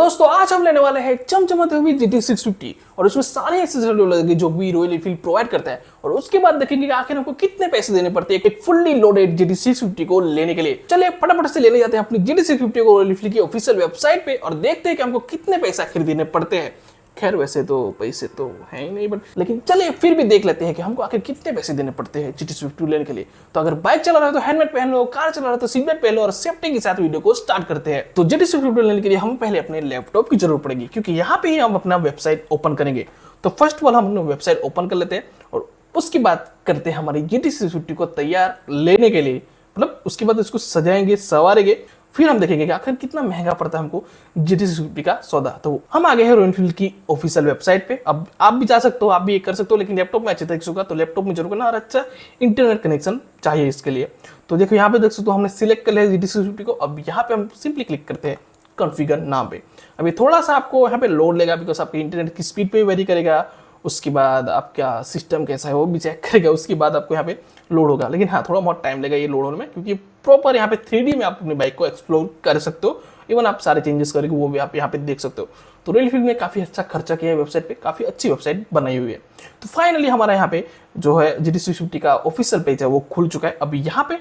दोस्तों आज हम लेने वाले हैं चमचमाती हुई GT 650 और उसमें सारे एक्सेसरीज लगेंगे जो भी रॉयल एनफील्ड प्रोवाइड करता है। और उसके बाद देखेंगे कि आखिर हमको कितने पैसे देने पड़ते हैं एक फुल्ली लोडेड GT 650 को लेने के लिए। चलिए फटाफट से लेने जाते हैं अपनी GT 650 को रॉयल एनफील्ड की ऑफिशियल वेबसाइट पे और देखते हैं कि हमको कितने पैसे आखिर देने पड़ते हैं। खैर वैसे तो पैसे तो है ही नहीं, बट लेकिन चलिए फिर भी देख लेते हैं कि हमको आखिर कितने पैसे देने पड़ते हैं GT 650 लेने के लिए। तो अगर बाइक चला रहा है तो हेलमेट पहन लो, कार चला रहा है तो सीट बेल्ट पहन लो और सेफ्टी के साथ वीडियो को स्टार्ट करते हैं। तो GT 650 लेने के लिए हमें पहले अपने लैपटॉप की जरूरत पड़ेगी क्योंकि यहाँ पे ही हम अपना वेबसाइट ओपन करेंगे। तो फर्स्ट ऑफ ऑल हम अपना वेबसाइट ओपन कर लेते हैं और उसके बाद करते हैं हमारी GT 650 को तैयार लेने के लिए। मतलब उसके बाद इसको सजाएंगे, संवारेंगे, फिर हम देखेंगे कि आखिर कितना महंगा पड़ता है हमको GT 650 का सौदा। तो हम आ गए हैं रॉयल एनफील्ड की ऑफिशियल वेबसाइट पे। अब आप भी जा सकते हो, आप भी ये कर सकते हो, लेकिन लैपटॉप में अच्छे तरीके से होगा तो लैपटॉप में जरूर करना और अच्छा इंटरनेट कनेक्शन चाहिए इसके लिए। तो देखो यहाँ पे देख सकते हो हमने सिलेक्ट कर लिया GT 650 को। अब यहाँ पे हम सिंपली क्लिक करते हैं कॉन्फ़िगर नाम पे। अभी थोड़ा सा आपको यहाँ पे लोड लेगा बिकॉज आपके इंटरनेट की स्पीड पे वेरी करेगा, उसके बाद आपका सिस्टम कैसा है वो भी चेक करेगा, उसके बाद आपको यहाँ पे लोड होगा। लेकिन हाँ थोड़ा बहुत टाइम लगेगा ये लोड होने में क्योंकि प्रॉपर यहाँ पे 3D में आप अपनी बाइक को एक्सप्लोर कर सकते हो। इवन आप सारे चेंजेस करेंगे वो भी आप यहाँ पे देख सकते हो। तो रॉयल एनफील्ड ने काफ़ी अच्छा खर्चा किया है वेबसाइट पे, काफ़ी अच्छी वेबसाइट बनाई हुई है। तो फाइनली हमारा यहाँ पे जो है GT 650 का ऑफिशियल पेज है वो खुल चुका है। अभी यहाँ पे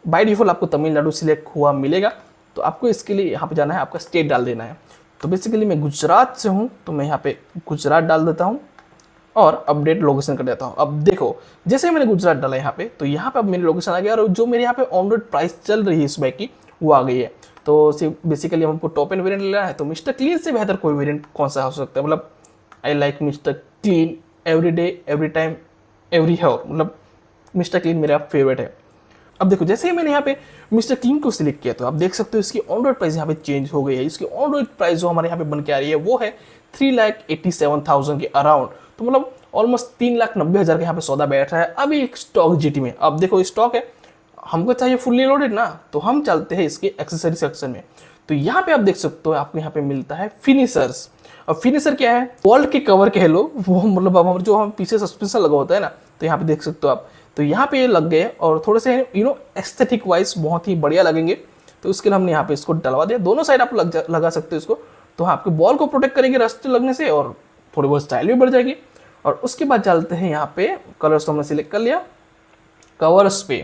बाय डिफॉल्ट आपको तमिलनाडु सिलेक्ट हुआ मिलेगा, तो आपको इसके लिए यहाँ पे जाना है, आपका स्टेट डाल देना है। तो बेसिकली मैं गुजरात से हूँ तो मैं यहाँ पे गुजरात डाल देता हूँ और अपडेट लोकेशन कर देता हूँ। अब देखो जैसे मैंने गुजरात डाला यहाँ पे तो यहाँ पे अब मेरी लोकेशन आ गया और जो मेरे यहाँ पे ऑन रोड प्राइस चल रही है इस बाइक की वो आ गई है। तो बेसिकली हमको टॉप एंड वेरिएंट लेना है तो मिस्टर क्लीन से बेहतर कोई वेरिएंट कौन सा हो सकता है। मतलब I like Mister Clean every day every time every hour, मतलब मिस्टर क्लीन मेरा फेवरेट है। अब देखो जैसे ही मैंने यहाँ पे मिस्टर क्लीन को सिलेक्ट किया तो आप देख सकते हो इसकी ऑन रोड प्राइस यहाँ पे चेंज हो गई है। इसकी ऑन रोड प्राइस जो हमारे यहाँ पे बन के आ रही है वो है 3,87,000 के अराउंड। तो मतलब ऑलमोस्ट 3,90,000 के यहाँ पे सौदा बैठ रहा है अभी एक स्टॉक GT में। अब देखो स्टॉक है, हमको चाहिए फुल्ली लोडेड ना, तो हम चलते हैं इसके एक्सेसरी सेक्शन में। तो यहाँ पे आप देख सकते हो आपको यहाँ पे मिलता है फिनिशर्स। अब फिनिशर क्या है, वर्ल्ड के कवर कह लो वो, मतलब अब जो हम पीछे सस्पेंशन लगा होता है ना, तो यहाँ पे देख सकते हो आप। तो यहाँ पे ये लग गए और थोड़े से एस्थेटिक वाइज बहुत ही बढ़िया लगेंगे। तो उसके लिए हमने यहाँ पे इसको डलवा दिया, दोनों साइड आप लगा सकते हो इसको। तो हाँ आपके बॉल को प्रोटेक्ट करेंगे रस्ट लगने से और थोड़ी बहुत स्टाइल भी बढ़ जाएगी। और उसके बाद चलते हैं यहाँ पे कलर्स, तो हमने सिलेक्ट कर लिया कवर्स पे।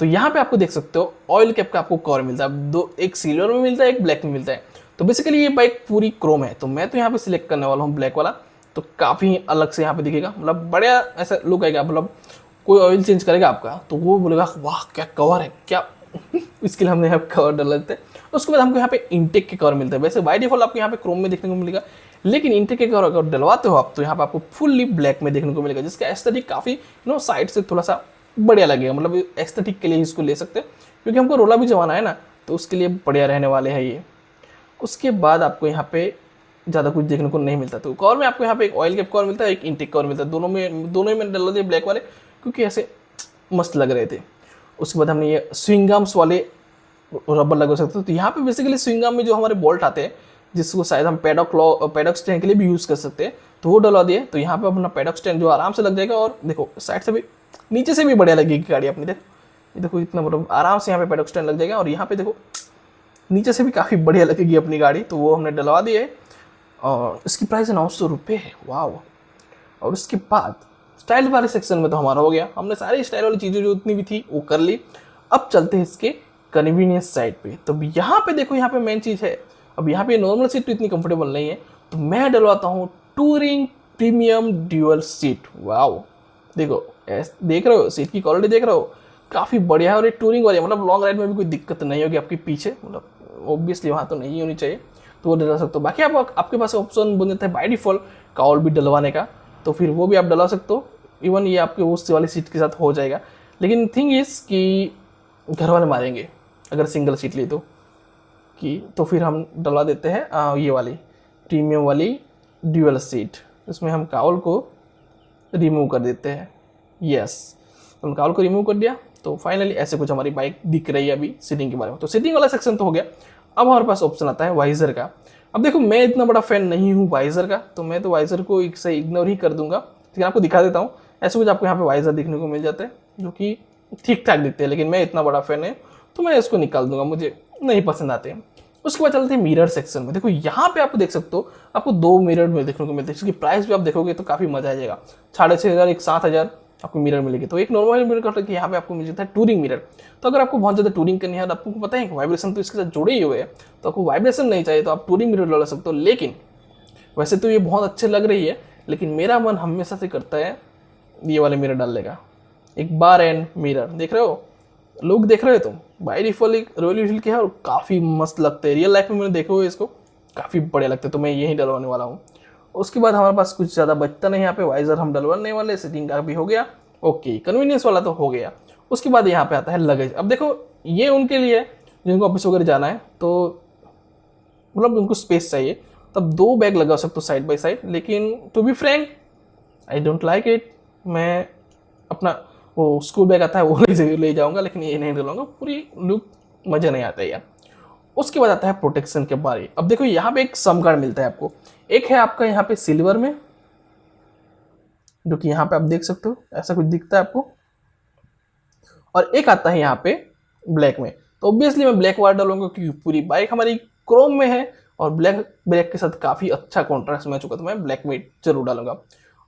तो यहाँ पे आपको देख सकते हो ऑयल कैप का आपको कवर मिलता है, दो, एक सिल्वर में मिलता है एक ब्लैक में मिलता है। तो बेसिकली ये बाइक पूरी क्रोम है तो मैं तो यहाँ पे सिलेक्ट करने वाला हूँ ब्लैक वाला। तो काफ़ी अलग से यहाँ पे दिखेगा, मतलब बढ़िया ऐसा लुक आएगा। मतलब कोई ऑयल चेंज करेगा आपका तो वो बोलेगा वाह क्या कवर है क्या इसके लिए हमने यहाँ पे कवर डाल देते हैं। उसके बाद हमको यहाँ पे इंटेक के कवर मिलता है। वैसे बाय डिफॉल्ट आपको यहाँ पे क्रोम में देखने को मिलेगा, लेकिन इंटेक के कवर अगर डलवाते हो आप तो यहाँ पे आपको फुल्ली ब्लैक में देखने को मिलेगा, जिसका एस्थेटिक काफ़ी साइड से थोड़ा सा बढ़िया लगेगा। मतलब एस्थेटिक के लिए इसको ले सकते हैं क्योंकि हमको रोला भी जमाना है ना, तो उसके लिए बढ़िया रहने वाले हैं ये। उसके बाद आपको यहाँ पे ज़्यादा कुछ देखने को नहीं मिलता। तो कवर में आपको यहाँ पे एक ऑयल कैप कवर मिलता है, एक इंटेक कवर मिलता है। दोनों ही मैंने डल दिए ब्लैक वाले क्योंकि ऐसे मस्त लग रहे थे। उसके बाद हमने ये स्विंगम्स वाले रबर लगा सकते हो। तो यहाँ पे बेसिकली स्विंगम में जो हमारे बोल्ट आते हैं जिसको शायद हम पैडॉक स्टैंड के लिए भी यूज़ कर सकते हैं, तो वो डलवा दिए। तो यहाँ पे अपना पैडॉक स्टैंड जो आराम से लग जाएगा और देखो साइड से भी नीचे से भी बढ़िया लगेगी गाड़ी अपनी। देखो इतना मतलब आराम से यहाँ पे पैडॉक स्टैंड लग जाएगा और यहाँ पे देखो नीचे से भी काफ़ी बढ़िया लगेगी अपनी गाड़ी। तो वो हमने डलवा दिए और इसकी प्राइस 900 रुपये है। वाह। और उसके बाद स्टाइल वाले सेक्शन में तो हमारा हो गया, हमने सारी स्टाइल वाली चीज़ें जो उतनी भी थी वो कर ली। अब चलते हैं इसके कन्वीनियंस साइड पे। तो यहाँ पे देखो यहाँ पे मेन चीज़ है, अब यहाँ पे नॉर्मल सीट तो इतनी कंफर्टेबल नहीं है तो मैं डलवाता हूँ touring premium dual seat. Wow देखो देख रहे हो सीट की क्वालिटी देख रहे हो, काफ़ी बढ़िया है और ये टूरिंग वाली, मतलब लॉन्ग राइड में भी कोई दिक्कत नहीं होगी आपके पीछे। मतलब ऑब्वियसली वहाँ तो नहीं होनी चाहिए तो वो डलवा सकते हो। बाकी आपके पास ऑप्शन बन जाता है बाय डिफॉल्ट काउल भी डलवाने का, तो फिर वो भी आप डलवा सकते हो। इवन ये आपके उस वाली सीट के साथ हो जाएगा, लेकिन थिंग इज़ कि घर वाले मारेंगे अगर सिंगल सीट ली तो फिर हम डलवा देते हैं ये वाली प्रीमियम वाली ड्यूअल सीट। इसमें हम काउल को रिमूव कर देते हैं। यस, हम काउल को रिमूव कर दिया। तो फाइनली ऐसे कुछ हमारी बाइक दिख रही है अभी सीटिंग के बारे में। तो सीटिंग वाला सेक्शन तो हो गया। अब हमारे पास ऑप्शन आता है वाइजर का। अब देखो मैं इतना बड़ा फैन नहीं हूँ वाइजर का, तो मैं तो वाइजर को एक से इग्नोर ही कर दूंगा। लेकिन आपको दिखा देता हूँ, ऐसे कुछ आपको यहाँ पे वाइजर दिखने को मिल जाते हैं जो कि ठीक ठाक दिखते हैं, लेकिन मैं इतना बड़ा फैन है तो मैं इसको निकाल दूंगा, मुझे नहीं पसंद आते हैं। उसके बाद चलते हैं मिरर सेक्शन में। देखो यहाँ पे आप देख सकते हो, आपको 2 मिरर में देखने को मिलते हैं, जिसकी प्राइस भी आप देखोगे तो काफी मजा आ जाएगा। 6,500 एक 7,000 आपको मिरर मिलेगी। तो एक नॉर्मल मिरर का यहाँ पे आपको मिल जाता है टूरिंग मिरर। तो अगर आपको बहुत ज्यादा टूरिंग करनी है, आपको पता है वाइब्रेशन तो इसके साथ जुड़े ही हुए हैं, तो आपको वाइब्रेशन नहीं चाहिए तो आप टूरिंग मिरर लगा सकते हो। लेकिन वैसे तो ये बहुत अच्छे लग रही है, लेकिन मेरा मन हमेशा से करता है ये वाले मिरर डालने का। एक बार एंड मिरर देख रहे हो, लुक देख रहे हो तुम, बाई डिफॉल्ट रॉयल एनफील्ड के है और काफ़ी मस्त लगते हैं। रियल लाइफ में मैंने देखे हुए इसको, काफ़ी बढ़िया लगते हैं। तो मैं यही डलवाने वाला हूँ। उसके बाद हमारे पास कुछ ज़्यादा बचता नहीं यहाँ पे, वाइजर हम डलवाने वाले, सीटिंग का भी हो गया, ओके, कन्वीनियंस वाला तो हो गया। उसके बाद यहाँ पे आता है लगेज। अब देखो ये उनके लिए है जिनको ऑफिस वगैरह जाना है, तो मतलब उनको स्पेस चाहिए, तब 2 बैग लगा सकते हो साइड बाई साइड। लेकिन to be frank I don't like it. मैं अपना वो स्कूल बैग आता है वो ले जाऊंगा, लेकिन ये नहीं डलवाऊंगा, पूरी लुक मजा नहीं आता यार। उसके बाद आता है प्रोटेक्शन के बारे। अब देखो यहाँ पे एक सम कार्ड मिलता है आपको, एक है आपका यहाँ पे सिल्वर में, जो कि यहाँ पे आप देख सकते हो ऐसा कुछ दिखता है आपको, और एक आता है यहाँ पे ब्लैक में। तो ऑब्वियसली मैं ब्लैक वाला डालूंगा क्योंकि पूरी बाइक हमारी क्रोम में है और ब्लैक के साथ काफी अच्छा कॉन्ट्रास्ट मैच होगा, तो मैं ब्लैक में जरूर डालूंगा।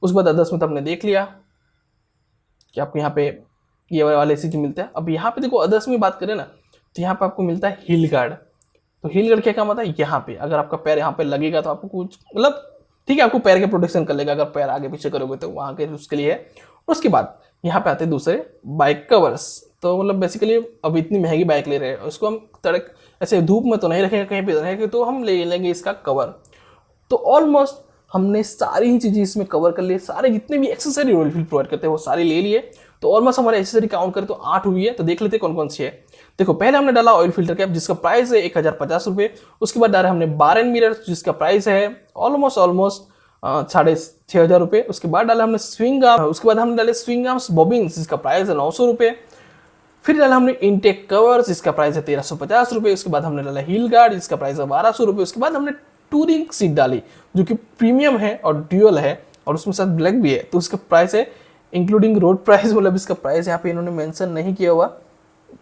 उसके बाद अदर्स में तो हमने देख लिया कि आपको यहाँ पे ये वाले चीज मिलते हैं। अब यहाँ पे देखो अदर्स में बात करें ना, तो यहाँ पे आपको मिलता है हील गार्ड। तो हील गार्ड क्या काम आता है, यहाँ पे अगर आपका पैर यहाँ पे लगेगा तो आपको कुछ मतलब ठीक है, आपको पैर के प्रोटेक्शन कर लेगा, अगर पैर आगे पीछे करोगे तो वहां के उसके लिए है। उसके बाद यहाँ पे आते हैं दूसरे बाइक कवर्स। तो मतलब बेसिकली अब इतनी महंगी बाइक ले रहे हैं, उसको हम तड़क ऐसे धूप में तो नहीं रखेंगे, कहीं पे रहेंगे, तो हम ले लेंगे इसका कवर। तो ऑलमोस्ट हमने सारी ही चीजें इसमें कवर कर लिए, सारे जितने भी एक्सेसरी रॉयल एनफील्ड प्रोवाइड करते हैं वो सारे ले लिए। तो ऑलमोस्ट हमारे एक्सेसरी काउंट करें तो 8 हुई है। तो देख लेते हैं कौन कौन सी है। देखो पहले हमने डाला ऑयल फिल्टर कैप जिसका प्राइस है 1,050 रुपये। उसके बाद डाला हमने बार एंड मिरर जिसका प्राइस है ऑलमोस्ट 6,500 रुपये। उसके बाद डाला हमने स्विंग आर्म, उसके बाद हमने डाले स्विंग आर्म्स बॉबिन्स जिसका प्राइस है 900 रुपये। फिर डाला हमने इनटेक कवर्स जिसका प्राइस है 1,350 रुपये। उसके बाद हमने डाला हील गार्ड जिसका प्राइस है 1,200 रुपये। उसके बाद हमने टूरिंग सीट डाली जो कि प्रीमियम है और ड्यूअल है और उसमें साथ ब्लैक भी है, तो उसका प्राइस है इंक्लूडिंग रोड प्राइस, मतलब इसका प्राइस यहाँ पे इन्होंने मेंशन नहीं किया हुआ,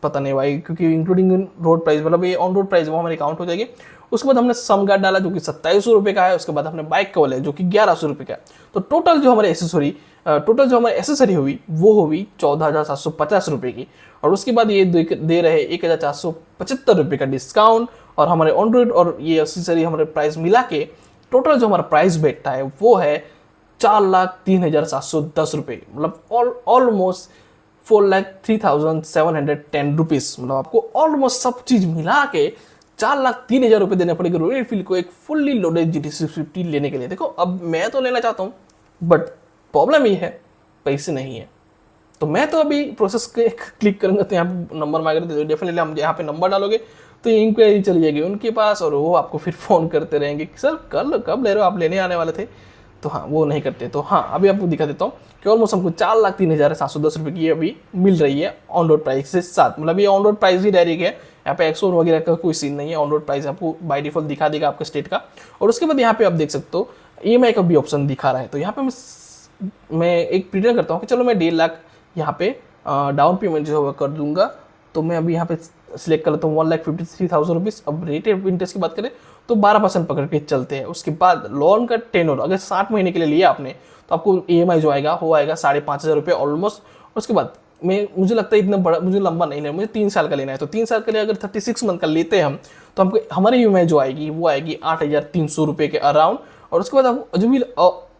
पता नहीं भाई, क्योंकि इंक्लूडिंग रोड प्राइस मतलब ये ऑन रोड प्राइस वो हमारी काउंट हो जाएगी। उसके बाद हमने सम गार्ड डाला जो कि 2,700 रुपये का है। उसके बाद हमने बाइक कवर है जो कि 1,100 रुपये का है। तो टोटल जो हमारे एसेसरी हुई वो हुई 14,750 रुपये की। और उसके बाद ये दे रहे 1,475 रुपये का डिस्काउंट, और हमारे ऑन रोड और ये एसेसरी हमारे प्राइस मिला के टोटल जो हमारा प्राइस बैठता है वो है 4,03,710 रुपये, मतलब ऑलमोस्ट 4,03,710 रुपीज। मतलब आपको ऑलमोस्ट सब चीज मिला के 4,03,000 रुपये देने पड़ेंगे रॉयल एनफील्ड को एक फुल्ली लोडेड GT 650 लेने के लिए। देखो अब मैं तो लेना चाहता हूँ, बट प्रॉब्लम ये है पैसे नहीं है। तो मैं तो अभी प्रोसेस के क्लिक करूंगा तो यहाँ पे नंबर मांगेगा, तो डेफिनेटली हम यहाँ पे नंबर डालोगे तो इंक्वायरी चली जाएगी उनके पास और वो आपको फिर फोन करते रहेंगे कि सर कब ले रहे हो, आप लेने आने वाले थे। तो हाँ वो नहीं करते। तो हाँ अभी आपको दिखा देता हूँ कि ऑलमोस्ट हमको 4,03,710 रुपये की अभी मिल रही है ऑन रोड प्राइस के साथ। मतलब ये on road price he direct है, यहाँ पे एक्सोर वगैरह का कोई सीन नहीं है, ऑन रोड प्राइस आपको बाय डिफॉल्ट दिखा देगा आपके स्टेट का। और उसके बाद यहाँ पे आप देख सकते हो EMI का भी ऑप्शन दिखा रहा है। तो यहाँ पे मैं एक प्रीटेंड करता हूँ कि चलो मैं 1.5 लाख यहाँ पे डाउन पेमेंट जो होगा कर दूंगा। तो मैं अभी यहाँ पे सिलेक्ट कर लेता हूँ 1,53,000 रुपीज़। अब रेट ऑफ इंटरेस्ट की बात करें तो 12% पकड़ के चलते हैं। उसके बाद लोन का टेन्योर अगर 60 महीने के लिए लिया आपने तो आपको EMI जो आएगा वो आएगा 5,500 रुपये ऑलमोस्ट। उसके बाद मुझे लगता है इतना बड़ा मुझे लंबा नहीं लेना, मुझे 3 साल का लेना है। तो 3 साल के लिए अगर 36 मंथ का लेते हैं हम तो हमको हमारी EMI जो आएगी वो आएगी 8,300 रुपये के अराउंड। और उसके बाद आपको जो भी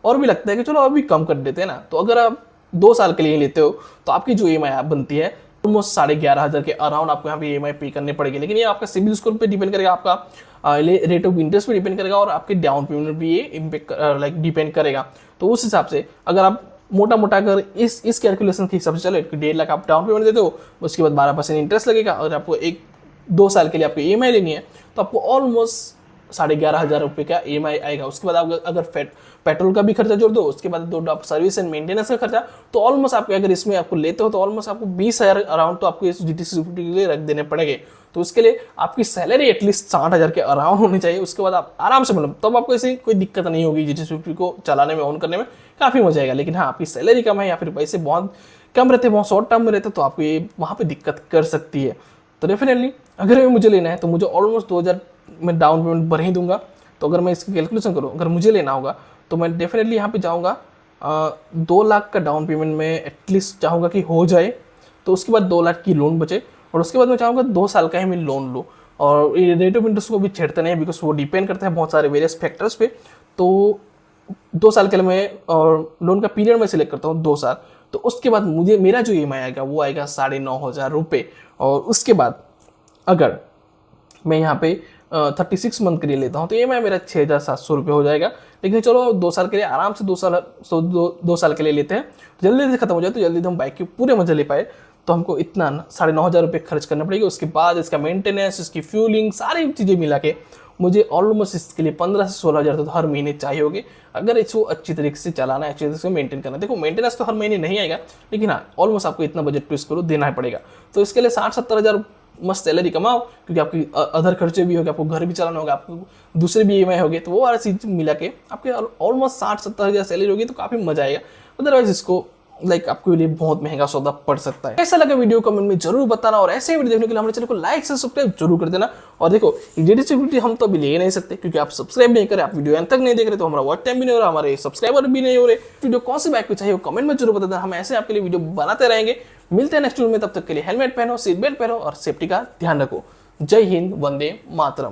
और भी लगता है कि चलो अभी कम कर देते हैं ना, तो अगर आप 2 साल के लिए लेते हो तो आपकी जो EMI बनती है ऑलमोस्ट 11,500 के अराउंड आपको यहाँ पे EMI पे करनी पड़ेगी। लेकिन ये आपका सिविल स्कोर पे डिपेंड करेगा, आपका रेट ऑफ इंटरेस्ट पे डिपेंड करेगा और आपके डाउन पेमेंट भी ये इम्पेक्ट डिपेंड करेगा। तो उस हिसाब से अगर आप मोटा अगर इस कैलकुलेशन के हिसाब से चले 1.5 लाख आप डाउन पेमेंट देते हो, उसके बाद 12% इंटरेस्ट लगेगा। अगर आपको 2 साल के लिए आपको EMI लेनी है तो आपको ऑलमोस्ट 11,500 रुपये का EMI आएगा। उसके बाद आप अगर पेट्रोल का भी खर्चा जोड़ दो, उसके बाद 2 सर्विस एंड मेंटेनेंस का खर्चा, तो ऑलमोस्ट आपको अगर इसमें आपको लेते हो तो ऑलमोस्ट आपको 20,000 अराउंड तो आपको इस GT 650 के लिए रख देने पड़ेंगे। तो उसके लिए आपकी सैलरी एटलीस्ट 60,000 के अराउंड होनी चाहिए। उसके बाद आप आराम से मतलब तब आपको ऐसी कोई दिक्कत नहीं होगी GT 650 को चलाने में, ऑन करने में काफ़ी मजा आएगा। लेकिन हाँ आपकी सैलरी कम है या फिर पैसे बहुत कम रहते हैं, बहुत शॉर्ट टर्म में रहते, तो आपको ये वहाँ पर दिक्कत कर सकती है। तो डेफिनेटली अगर मुझे लेना है तो मुझे ऑलमोस्ट मैं डाउन पेमेंट भर ही दूंगा। तो अगर मैं इसकी कैलकुलेशन करूँ, अगर मुझे लेना होगा तो मैं डेफिनेटली यहाँ पे जाऊँगा 2 लाख का डाउन पेमेंट में एटलीस्ट चाहूँगा कि हो जाए। तो उसके बाद 2 लाख की लोन बचे, और उसके बाद मैं चाहूँगा 2 साल का ही मैं लोन लूँ। और ये रेट ऑफ इंटरेस्ट को भी छेड़ते नहीं, बिकॉज वो डिपेंड करता है बहुत सारे वेरियस फैक्टर्स पे। तो 2 साल के लिए मैं और लोन का पीरियड मैं सिलेक्ट करता हूँ 2 साल। तो उसके बाद मुझे मेरा जो EMI आएगा वो आएगा 9,500 रुपये। और उसके बाद अगर मैं यहाँ पे 36 मंथ के लिए लेता हूँ तो EMI मेरा 6,700 रुपये हो जाएगा। लेकिन चलो 2 साल के लिए आराम से 2 साल के लिए लेते हैं, जल्दी से खत्म हो जाए तो जल्दी हम बाइक के पूरे मजे ले पाए। तो हमको इतना 9,500 रुपये खर्च करना पड़ेगा। उसके बाद इसका मेंटेनेंस, इसकी फ्यूलिंग, सारी चीज़ें मिला के मुझे ऑलमोस्ट इसके लिए 15 से 16,000 तो हर महीने चाहिए होगे, अगर इसको अच्छी तरीके से चलाना है, अच्छी तरीके से मेंटेन करना है। देखो मेंटेनेंस तो हर महीने नहीं आएगा, लेकिन हाँ ऑलमोस्ट आपको इतना बजट तो इसको देना ही पड़ेगा। तो इसके लिए 60-70,000 मस्त सैलरी कमाओ, क्योंकि आपकी अदर खर्चे भी होंगे, आपको घर भी चलाना होगा, आपको दूसरे भी EMI होंगे, तो वो वाला चीज मिला के आपके ऑलमोस्ट 60-70,000 सैलरी होगी, तो काफी मजा आएगा। अदरवाइज इसको आपके लिए बहुत महंगा सौदा पड़ सकता है। कैसा लगा वीडियो कमेंट में जरूर बताना, और ऐसे वीडियो देखने के लिए हमारे चैनल को लाइक से सब्सक्राइब जरूर कर देना। और देखो जेडी हम तो अभी ले नहीं सकते, क्योंकि आप सब्सक्राइब नहीं करे, आप वीडियो अंत तक नहीं देख रहे, तो हमारा वॉच टाइम भी नहीं हो रहा, हमारे सब्सक्राइबर भी नहीं हो रहे। वीडियो कौन सी बाइक पे चाहिए कमेंट में जरूर बता देना, हम ऐसे आपके लिए वीडियो बनाते रहेंगे। मिलते हैं नेक्स्ट वीडियो में, तब तक के लिए हेलमेट पहनो, सीट बेल्ट पहनो और सेफ्टी का ध्यान रखो। जय हिंद, वंदे मातरम।